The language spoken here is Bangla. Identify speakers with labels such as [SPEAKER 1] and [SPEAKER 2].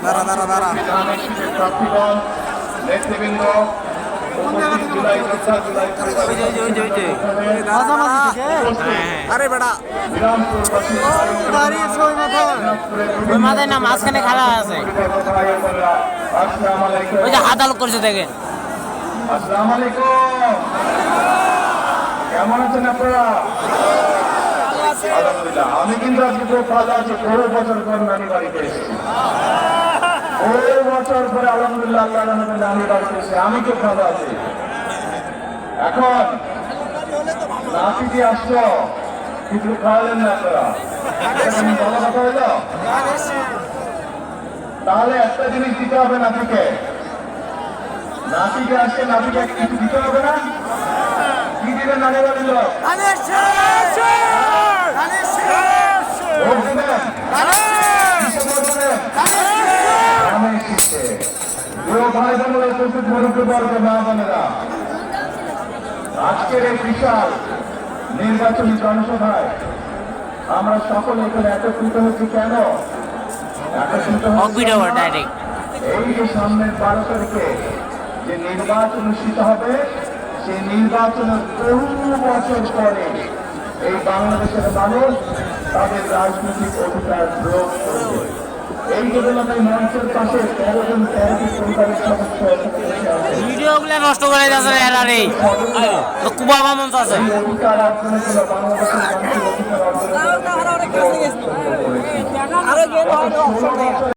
[SPEAKER 1] দাঁড়া দাঁড়া দাঁড়া
[SPEAKER 2] নেতৃবৃন্দ
[SPEAKER 1] আরে বেটা
[SPEAKER 3] মাথায় না মাঝখানে খাড়া আছে ওই যে হাত আলোক করছে দেখেন।
[SPEAKER 2] আসসালামু আলাইকুম, কেমন আছেন আপনারা? আলহামদুলিল্লাহ, আমি কিন্তু আজকে খুব ভালো আছি। ১৬ বছর পর নানি বাড়িতে এসেছি। ১৬ বছর পরে আলহামদুলিল্লাহ আল্লাহর রহমতে নানি বাড়িতে এসে আমি খুব ভালো আছি। এখন নাতি দিয়ে আসছো, কিছু খাওয়ালেন না আপনারা, ভালো কথা হইল। তাহলে একটা জিনিস দিতে হবে নাতিকে, নাতিকে আসছে, নাতিকে কিছু দিতে হবে না? কি দিবেন নানি বাড়ির লোক? আজকের এই বিশাল নির্বাচনী জনসভায় আমরা সকলে এখানে একত্রিত হচ্ছি কেন? একত্রিত এই যে সামনের 12 তারিখে যে নির্বাচন অনুষ্ঠিত হবে, সেই নির্বাচনের বহু বছর পরে এই বাংলাদেশের মানুষ তাদের রাজনৈতিক অধিকার প্রয়োগ করবে। এই জন্য মঞ্চের পাশে 13 জন 13টি পরিবারের সদস্য
[SPEAKER 3] ভিডিওগুলো নষ্ট করে যাচ্ছে কুবাবা মঞ্চ আছে।
[SPEAKER 2] অধিকার অর্জনের জন্য বাংলাদেশের মানুষের অধিকার অর্জনের জন্য